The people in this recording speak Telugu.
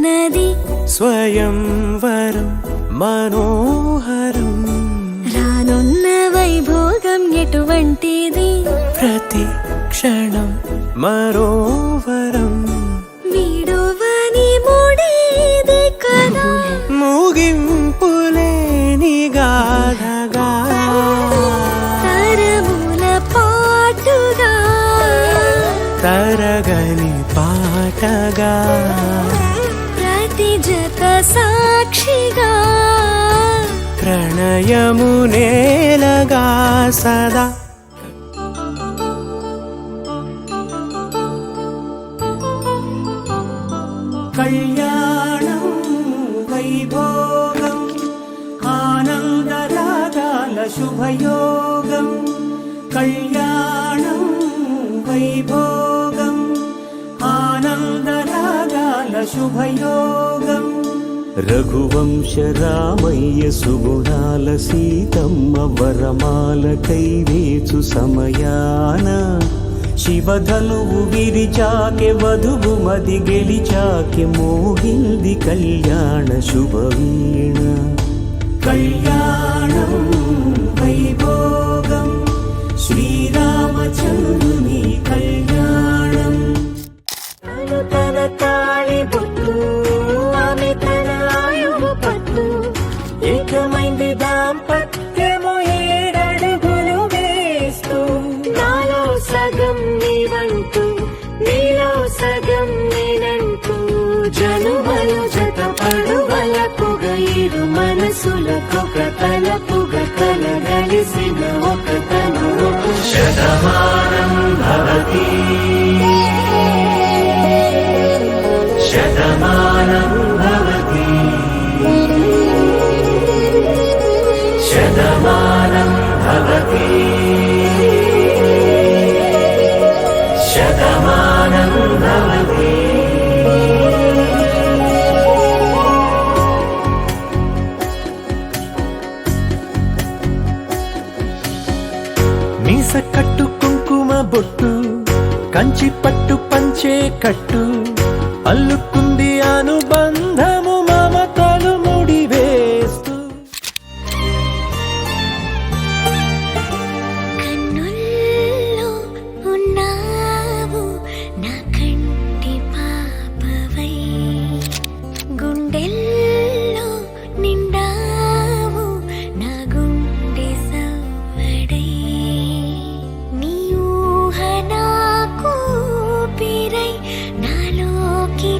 ఉన్నది స్వయంవరం మనోహరం రానున్న వైభోగం ఎటువంటిది ప్రతి క్షణం మరోవరం విడువని ముడేది కదా ముగింపులేని గాథగా తరముల పాటుగా తరగని పాటగా ప్రతి జత సాక్షిగా ప్రణయము నేలగా సదా కళ్యాణం వైభోగం ఆనందరాగాల శుభయోగం కళ్యాణం వైభోగం ఆనందరాగాల శుభయోగం రఘువంశ రామయ్య సుగుణాల సీతమ్మ వరమాల కైవేచు సమయాన శివధనువు విరిచాకె వధువు మది గెలిచాకె మోగింది కళ్యాణ శుభవీణ కళ్యాణం వైభోగం శ్రీరామచంద్రుని కళ్యాణం తన తాళి బొట్టు ఆమె తన ఆయువు పట్టు ఏకమైంది దాంపత్యము ఏడడుగులు వేస్తూ నాలో సగం నీవంటూ నీలో సగం నేనంటూ జనుమలు జత పడువలపుగ ఇరు మనసులకొక తలపుగ కలగలిసిన ఒక తను శతమానం భవతి శతమానం భవతి శతమానం భవతి శతమానం భవతి మీస కట్టు కుంకుమ బొట్టు కంచి పట్టు పంచే కట్టు అల్లుకుంది అనుబంధము మమతలు ముడివేస్తూ కన్నుల్లో ఉన్నావు నా కంటి పాపవై గుండెల్లో నిండావు నా గుండె సవ్వడై నీ ఊహ నాకు పిరై నాలోకి